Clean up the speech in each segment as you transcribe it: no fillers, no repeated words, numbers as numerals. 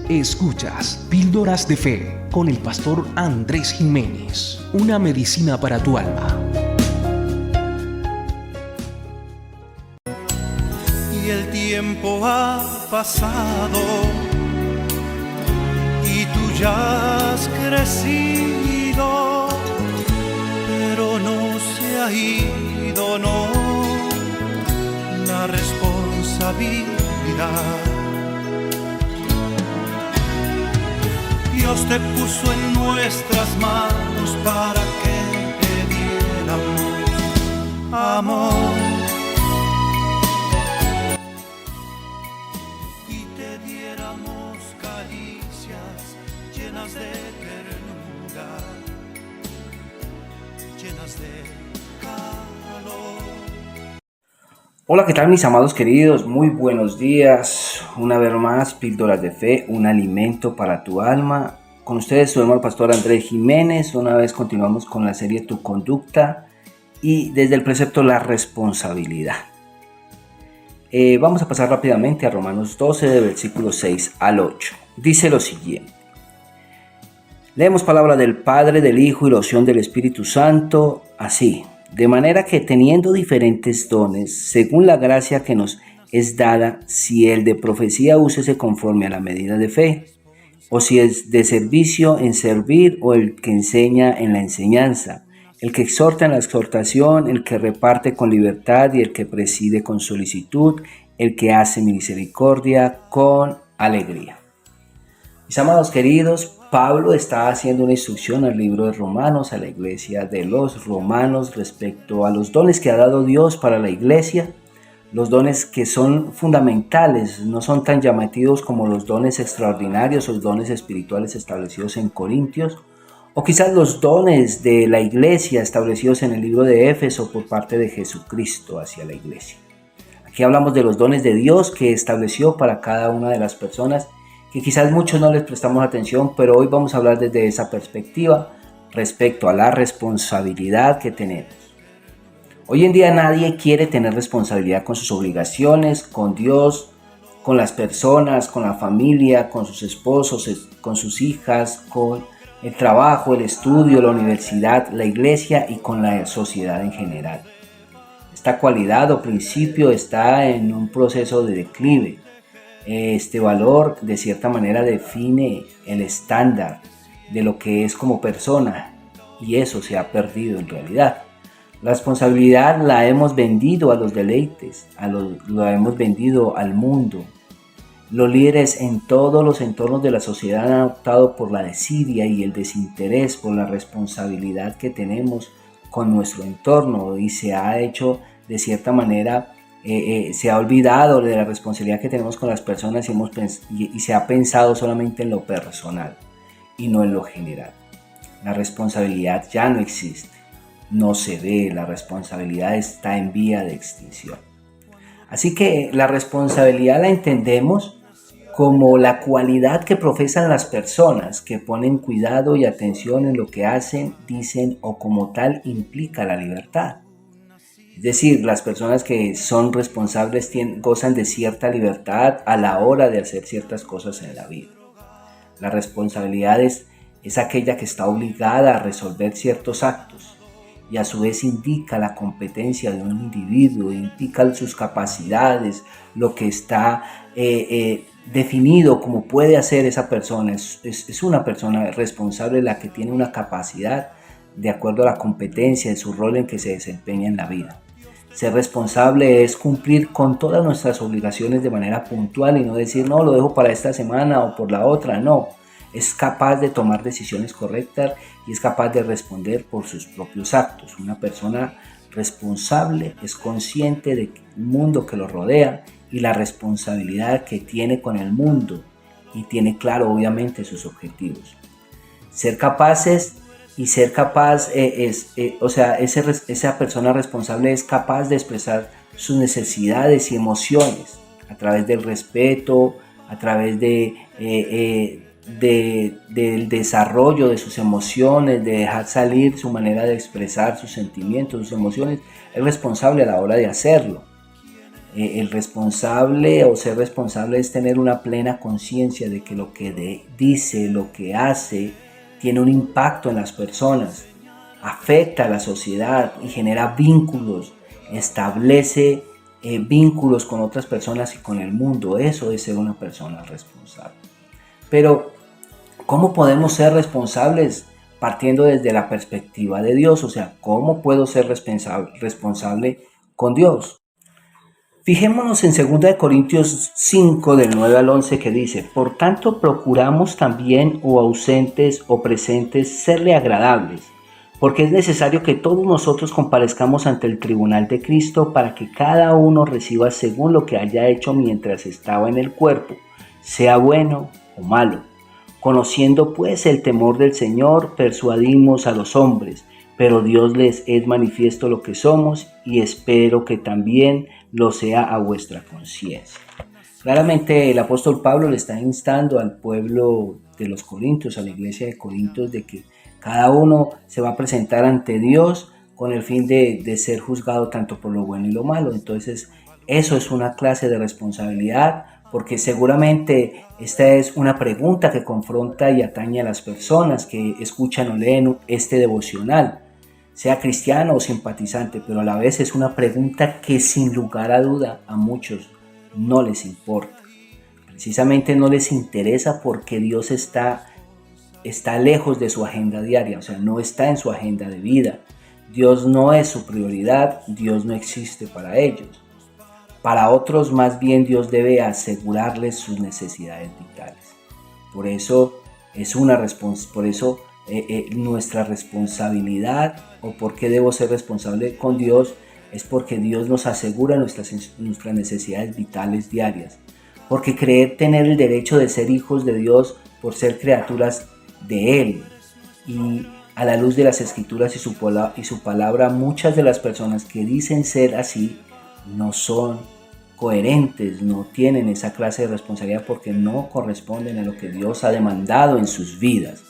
Escuchas Píldoras de Fe con el pastor Andrés Jiménez, una medicina para tu alma. Y el tiempo ha pasado y tú ya has crecido, pero no se ha ido, no, la responsabilidad. Dios te puso en nuestras manos para que te diéramos amor y te diéramos caricias llenas de ternura, llenas de calor. Hola, ¿qué tal mis amados queridos? Muy buenos días. Una vez más, Píldoras de Fe, un alimento para tu alma. Con ustedes su hermano pastor Andrés Jiménez. Una vez continuamos con la serie Tu Conducta y desde el precepto la responsabilidad. Vamos a pasar rápidamente a Romanos 12, de versículos 6 al 8. Dice lo siguiente. Leemos palabra del Padre, del Hijo y la unción del Espíritu Santo, así. De manera que teniendo diferentes dones, según la gracia que nos es dada, si el de profecía úsese conforme a la medida de fe, o si es de servicio en servir, o el que enseña en la enseñanza, el que exhorta en la exhortación, el que reparte con libertad y el que preside con solicitud, el que hace misericordia con alegría. Mis amados queridos, Pablo está haciendo una instrucción al libro de Romanos, a la iglesia de los romanos respecto a los dones que ha dado Dios para la iglesia, los dones que son fundamentales, no son tan llamativos como los dones extraordinarios o los dones espirituales establecidos en Corintios, o quizás los dones de la iglesia establecidos en el libro de Éfeso por parte de Jesucristo hacia la iglesia. Aquí hablamos de los dones de Dios que estableció para cada una de las personas, que quizás muchos no les prestamos atención, pero hoy vamos a hablar desde esa perspectiva respecto a la responsabilidad que tenemos. Hoy en día nadie quiere tener responsabilidad con sus obligaciones, con Dios, con las personas, con la familia, con sus esposos, con sus hijas, con el trabajo, el estudio, la universidad, la iglesia y con la sociedad en general. Esta cualidad o principio está en un proceso de declive. Este valor de cierta manera define el estándar de lo que es como persona y eso se ha perdido en realidad. La responsabilidad la hemos vendido a los deleites, la hemos vendido al mundo. Los líderes en todos los entornos de la sociedad han optado por la desidia y el desinterés por la responsabilidad que tenemos con nuestro entorno y se ha hecho de cierta manera se ha olvidado de la responsabilidad que tenemos con las personas y se ha pensado solamente en lo personal y no en lo general. La responsabilidad ya no existe, no se ve, la responsabilidad está en vía de extinción. Así que la responsabilidad la entendemos como la cualidad que profesan las personas que ponen cuidado y atención en lo que hacen, dicen o como tal implica la libertad. Es decir, las personas que son responsables gozan de cierta libertad a la hora de hacer ciertas cosas en la vida. La responsabilidad es aquella que está obligada a resolver ciertos actos y a su vez indica la competencia de un individuo, indica sus capacidades, lo que está definido como puede hacer esa persona. Es una persona responsable la que tiene una capacidad de acuerdo a la competencia de su rol en que se desempeña en la vida. Ser responsable es cumplir con todas nuestras obligaciones de manera puntual y no decir, no, lo dejo para esta semana o por la otra, no. Es capaz de tomar decisiones correctas y es capaz de responder por sus propios actos. Una persona responsable es consciente del mundo que lo rodea y la responsabilidad que tiene con el mundo y tiene claro obviamente sus objetivos. Ser capaces y ser capaz, esa persona responsable es capaz de expresar sus necesidades y emociones a través del respeto, a través del desarrollo de sus emociones, de dejar salir su manera de expresar sus sentimientos, sus emociones. Es responsable a la hora de hacerlo. El responsable o ser responsable es tener una plena conciencia de que lo que dice, lo que hace, tiene un impacto en las personas, afecta a la sociedad y genera vínculos, establece vínculos con otras personas y con el mundo. Eso es ser una persona responsable. Pero, ¿cómo podemos ser responsables partiendo desde la perspectiva de Dios? O sea, ¿cómo puedo ser responsable con Dios? Fijémonos en 2 Corintios 5 del 9 al 11 que dice: por tanto procuramos también, o ausentes o presentes, serle agradables, porque es necesario que todos nosotros comparezcamos ante el tribunal de Cristo para que cada uno reciba según lo que haya hecho mientras estaba en el cuerpo, sea bueno o malo. Conociendo pues el temor del Señor, persuadimos a los hombres, pero Dios les es manifiesto lo que somos, y espero que también lo sea a vuestra conciencia. Claramente el apóstol Pablo le está instando al pueblo de los Corintios, a la iglesia de Corintios, de que cada uno se va a presentar ante Dios con el fin de ser juzgado tanto por lo bueno y lo malo. Entonces, eso es una clase de responsabilidad, porque seguramente esta es una pregunta que confronta y atañe a las personas que escuchan o leen este devocional, sea cristiano o simpatizante, pero a la vez es una pregunta que sin lugar a duda a muchos no les importa. Precisamente no les interesa porque Dios está lejos de su agenda diaria, o sea, no está en su agenda de vida. Dios no es su prioridad, Dios no existe para ellos. Para otros, más bien, Dios debe asegurarles sus necesidades vitales. Por eso nuestra responsabilidad, o por qué debo ser responsable con Dios, es porque Dios nos asegura nuestras necesidades vitales diarias. Porque creer tener el derecho de ser hijos de Dios por ser criaturas de Él. Y a la luz de las Escrituras y su palabra, muchas de las personas que dicen ser así no son coherentes, no tienen esa clase de responsabilidad porque no corresponden a lo que Dios ha demandado en sus vidas.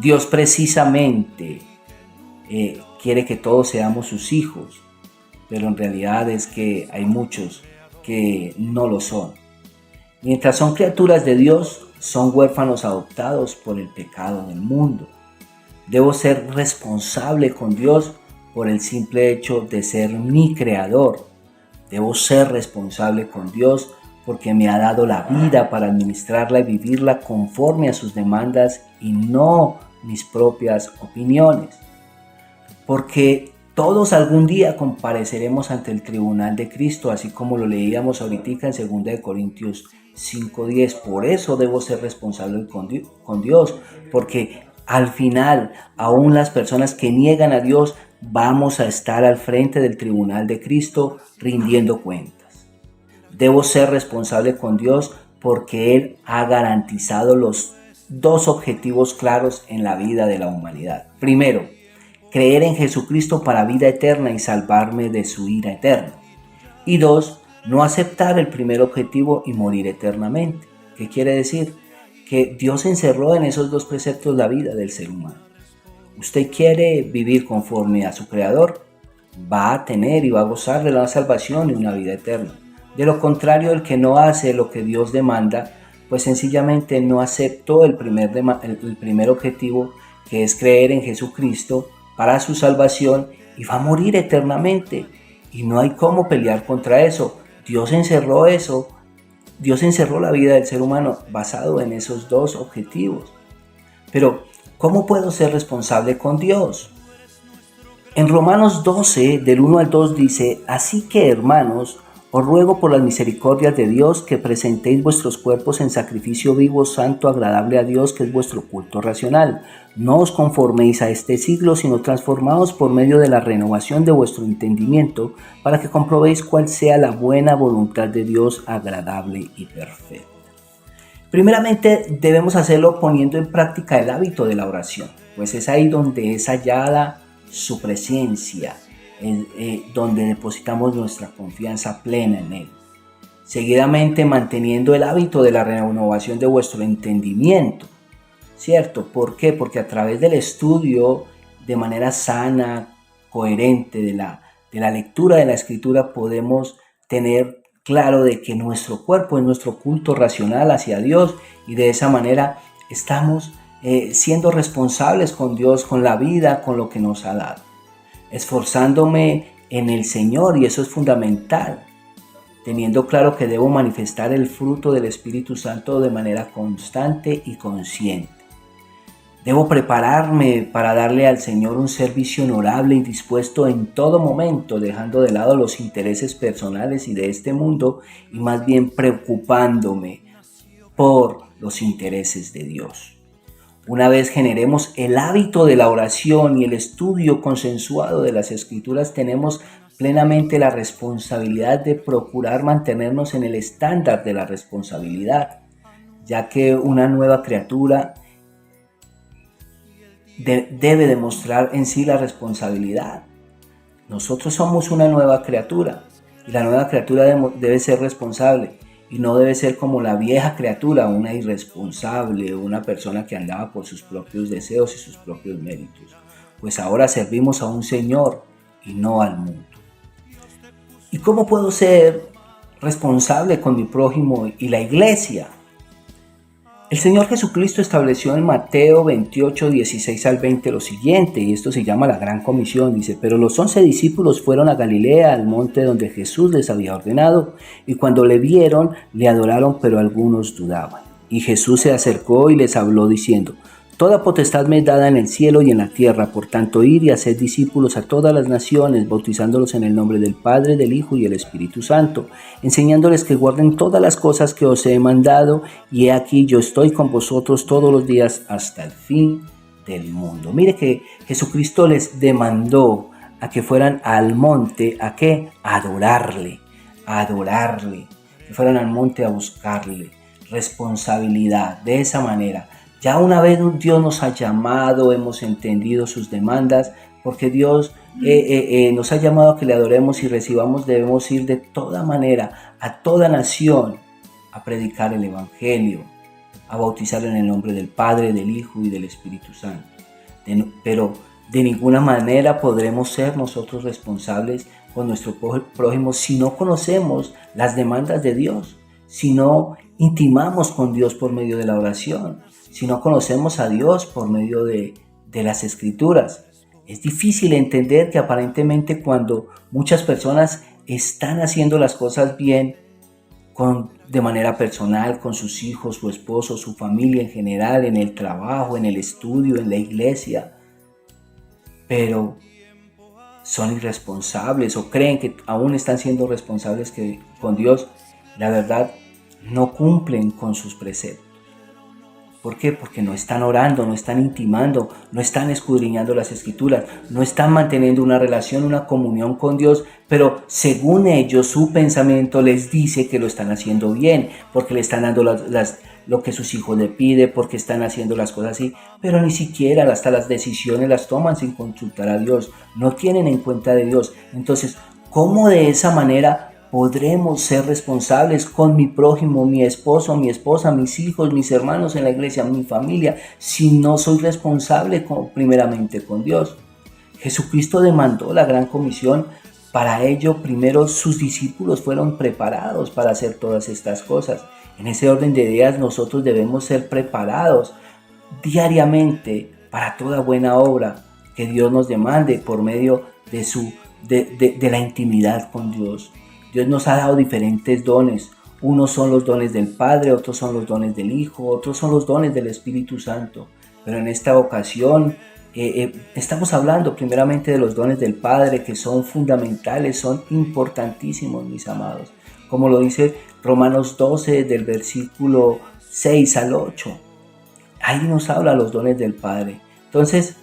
Dios precisamente quiere que todos seamos sus hijos, pero en realidad es que hay muchos que no lo son. Mientras son criaturas de Dios, son huérfanos adoptados por el pecado del mundo. Debo ser responsable con Dios por el simple hecho de ser mi creador. Debo ser responsable con Dios porque me ha dado la vida para administrarla y vivirla conforme a sus demandas y no mis propias opiniones. Porque todos algún día compareceremos ante el tribunal de Cristo, así como lo leíamos ahorita en 2 Corintios 5:10. Por eso debo ser responsable con Dios, porque al final, aún las personas que niegan a Dios, vamos a estar al frente del tribunal de Cristo rindiendo cuentas. Debo ser responsable con Dios porque Él ha garantizado los dos objetivos claros en la vida de la humanidad. Primero, creer en Jesucristo para vida eterna y salvarme de su ira eterna. Y dos, no aceptar el primer objetivo y morir eternamente. ¿Qué quiere decir? Que Dios encerró en esos dos preceptos la vida del ser humano. Usted quiere vivir conforme a su Creador, va a tener y va a gozar de la salvación y una vida eterna. De lo contrario, el que no hace lo que Dios demanda, pues sencillamente no aceptó el primer objetivo, que es creer en Jesucristo para su salvación, y va a morir eternamente. Y no hay cómo pelear contra eso. Dios encerró eso. Dios encerró la vida del ser humano basado en esos dos objetivos. Pero, ¿cómo puedo ser responsable con Dios? En Romanos 12, del 1 al 2 dice: así que, hermanos, os ruego por las misericordias de Dios que presentéis vuestros cuerpos en sacrificio vivo, santo, agradable a Dios, que es vuestro culto racional. No os conforméis a este siglo, sino transformaos por medio de la renovación de vuestro entendimiento, para que comprobéis cuál sea la buena voluntad de Dios, agradable y perfecta. Primeramente, debemos hacerlo poniendo en práctica el hábito de la oración, pues es ahí donde es hallada su presencia, donde depositamos nuestra confianza plena en Él. Seguidamente, manteniendo el hábito de la renovación de vuestro entendimiento, ¿cierto? ¿Por qué? Porque a través del estudio de manera sana, coherente de la lectura de la Escritura, podemos tener claro de que nuestro cuerpo es nuestro culto racional hacia Dios y de esa manera estamos siendo responsables con Dios, con la vida, con lo que nos ha dado. Esforzándome en el Señor, y eso es fundamental, teniendo claro que debo manifestar el fruto del Espíritu Santo de manera constante y consciente. Debo prepararme para darle al Señor un servicio honorable y dispuesto en todo momento, dejando de lado los intereses personales y de este mundo y más bien preocupándome por los intereses de Dios. Una vez generemos el hábito de la oración y el estudio consensuado de las Escrituras, tenemos plenamente la responsabilidad de procurar mantenernos en el estándar de la responsabilidad, ya que una nueva criatura debe demostrar en sí la responsabilidad. Nosotros somos una nueva criatura y la nueva criatura debe ser responsable y no debe ser como la vieja criatura, una irresponsable, una persona que andaba por sus propios deseos y sus propios méritos. Pues ahora servimos a un Señor y no al mundo. ¿Y cómo puedo ser responsable con mi prójimo y la iglesia? El Señor Jesucristo estableció en Mateo 28, 16 al 20 lo siguiente, y esto se llama la Gran Comisión. Dice: pero los 11 discípulos fueron a Galilea, al monte donde Jesús les había ordenado, y cuando le vieron, le adoraron, pero algunos dudaban. Y Jesús se acercó y les habló diciendo: toda potestad me es dada en el cielo y en la tierra, por tanto id y haced discípulos a todas las naciones, bautizándolos en el nombre del Padre, del Hijo y del Espíritu Santo, enseñándoles que guarden todas las cosas que os he mandado, y he aquí yo estoy con vosotros todos los días hasta el fin del mundo. Mire que Jesucristo les demandó a que fueran al monte, ¿a qué? A adorarle, que fueran al monte a buscarle, responsabilidad, de esa manera. Ya una vez Dios nos ha llamado, hemos entendido sus demandas, porque Dios nos ha llamado a que le adoremos y recibamos, debemos ir de toda manera a toda nación a predicar el Evangelio, a bautizar en el nombre del Padre, del Hijo y del Espíritu Santo. Pero de ninguna manera podremos ser nosotros responsables con nuestro prójimo si no conocemos las demandas de Dios, si no intimamos con Dios por medio de la oración, si no conocemos a Dios por medio de las Escrituras. Es difícil entender que aparentemente cuando muchas personas están haciendo las cosas bien, de manera personal, con sus hijos, su esposo, su familia en general, en el trabajo, en el estudio, en la iglesia, pero son irresponsables o creen que aún están siendo responsables con Dios, la verdad, no cumplen con sus preceptos. ¿Por qué? Porque no están orando, no están intimando, no están escudriñando las Escrituras, no están manteniendo una relación, una comunión con Dios, pero según ellos su pensamiento les dice que lo están haciendo bien, porque le están dando lo que sus hijos le piden, porque están haciendo las cosas así, pero ni siquiera hasta las decisiones las toman sin consultar a Dios, no tienen en cuenta de Dios. Entonces, ¿cómo de esa manera podremos ser responsables con mi prójimo, mi esposo, mi esposa, mis hijos, mis hermanos en la iglesia, mi familia, si no soy responsable primeramente con Dios? Jesucristo demandó la Gran Comisión. Para ello, primero sus discípulos fueron preparados para hacer todas estas cosas. En ese orden de ideas, nosotros debemos ser preparados diariamente para toda buena obra que Dios nos demande por medio de la intimidad con Dios. Dios nos ha dado diferentes dones. Unos son los dones del Padre, otros son los dones del Hijo, otros son los dones del Espíritu Santo. Pero en esta ocasión estamos hablando primeramente de los dones del Padre, que son fundamentales, son importantísimos, mis amados. Como lo dice Romanos 12, del versículo 6 al 8. Ahí nos habla los dones del Padre. Entonces,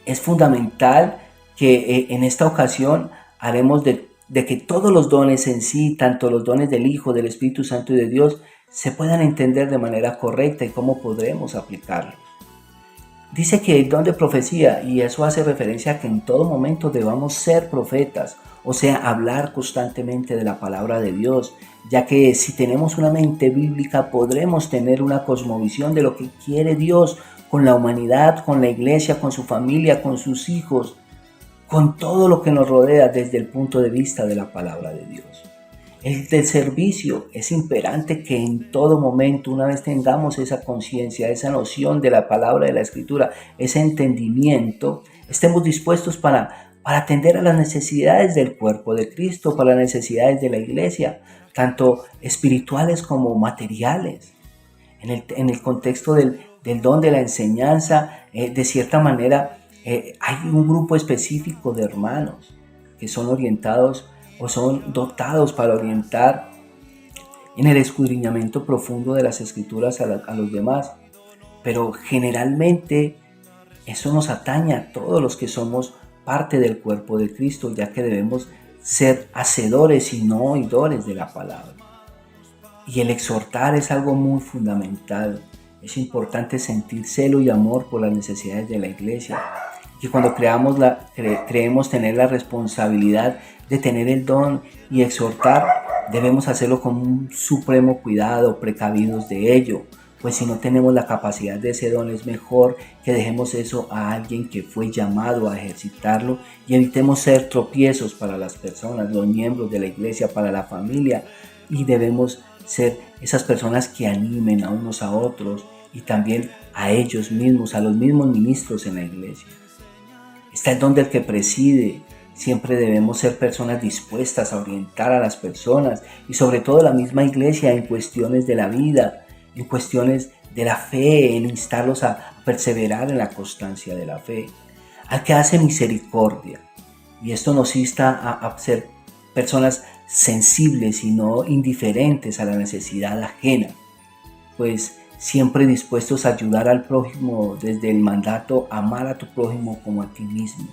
es fundamental que en esta ocasión haremos de que todos los dones en sí, tanto los dones del Hijo, del Espíritu Santo y de Dios, se puedan entender de manera correcta y cómo podremos aplicarlos. Dice que el don de profecía, y eso hace referencia a que en todo momento debamos ser profetas, o sea, hablar constantemente de la palabra de Dios, ya que si tenemos una mente bíblica podremos tener una cosmovisión de lo que quiere Dios con la humanidad, con la iglesia, con su familia, con sus hijos, con todo lo que nos rodea desde el punto de vista de la palabra de Dios. El del servicio. Es imperante que en todo momento, una vez tengamos esa conciencia, esa noción de la palabra de la Escritura, ese entendimiento, estemos dispuestos para atender a las necesidades del cuerpo de Cristo, para las necesidades de la iglesia, tanto espirituales como materiales. En el contexto del don de la enseñanza, de cierta manera, hay un grupo específico de hermanos que son orientados o son dotados para orientar en el escudriñamiento profundo de las Escrituras a los demás. Pero generalmente eso nos atañe a todos los que somos parte del cuerpo de Cristo, ya que debemos ser hacedores y no oidores de la palabra. Y el exhortar es algo muy fundamental. Es importante sentir celo y amor por las necesidades de la iglesia. Y cuando creemos tener la responsabilidad de tener el don y exhortar, debemos hacerlo con un supremo cuidado, precavidos de ello. Pues si no tenemos la capacidad de ese don, es mejor que dejemos eso a alguien que fue llamado a ejercitarlo y evitemos ser tropiezos para las personas, los miembros de la iglesia, para la familia. Y debemos ser esas personas que animen a unos a otros y también a ellos mismos, a los mismos ministros en la iglesia. Está el don del que preside. Siempre debemos ser personas dispuestas a orientar a las personas y sobre todo la misma iglesia en cuestiones de la vida, en cuestiones de la fe, en instarlos a perseverar en la constancia de la fe. Al que hace misericordia. Y esto nos insta a ser personas sensibles y no indiferentes a la necesidad ajena, pues siempre dispuestos a ayudar al prójimo desde el mandato amar a tu prójimo como a ti mismo.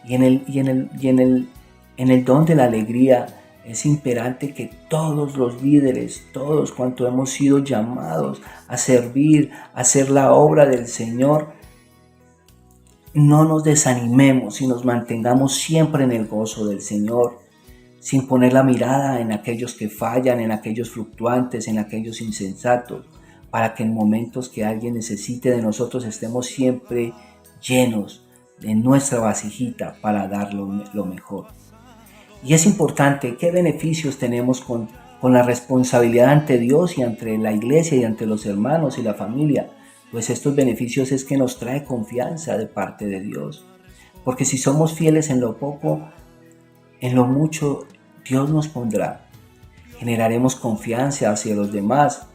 Y en el don de la alegría es imperante que todos los líderes, todos cuantos hemos sido llamados a servir, a hacer la obra del Señor, no nos desanimemos y nos mantengamos siempre en el gozo del Señor, sin poner la mirada en aquellos que fallan, en aquellos fluctuantes, en aquellos insensatos, para que en momentos que alguien necesite de nosotros estemos siempre llenos de nuestra vasijita para dar lo mejor. Y es importante, ¿qué beneficios tenemos con la responsabilidad ante Dios y ante la iglesia y ante los hermanos y la familia? Pues estos beneficios es que nos trae confianza de parte de Dios. Porque si somos fieles en lo poco, en lo mucho Dios nos pondrá. Generaremos confianza hacia los demás.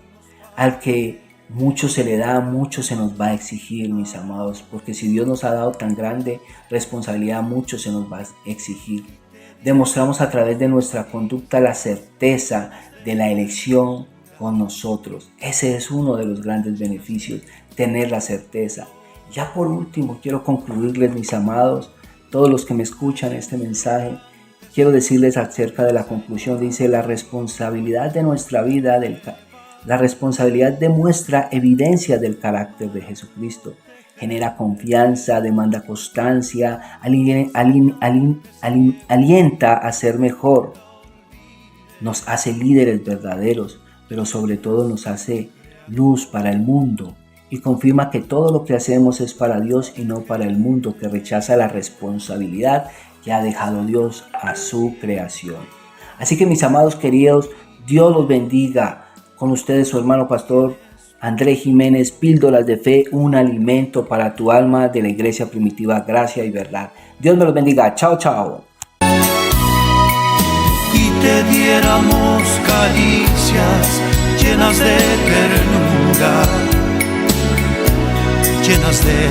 Al que mucho se le da, mucho se nos va a exigir, mis amados. Porque si Dios nos ha dado tan grande responsabilidad, mucho se nos va a exigir. Demostramos a través de nuestra conducta la certeza de la elección con nosotros. Ese es uno de los grandes beneficios, tener la certeza. Ya por último, quiero concluirles, mis amados, todos los que me escuchan este mensaje, quiero decirles acerca de la conclusión. Dice, la responsabilidad de nuestra vida, la responsabilidad demuestra evidencia del carácter de Jesucristo. Genera confianza, demanda constancia, alienta a ser mejor. Nos hace líderes verdaderos, pero sobre todo nos hace luz para el mundo y confirma que todo lo que hacemos es para Dios y no para el mundo, que rechaza la responsabilidad que ha dejado Dios a su creación. Así que, mis amados queridos, Dios los bendiga. Con ustedes su hermano pastor Andrés Jiménez, Píldoras de Fe, un alimento para tu alma, de la Iglesia Primitiva Gracia y Verdad. Dios me los bendiga. Chao, chao. Y te diéramos caricias llenas de ternura, llenas de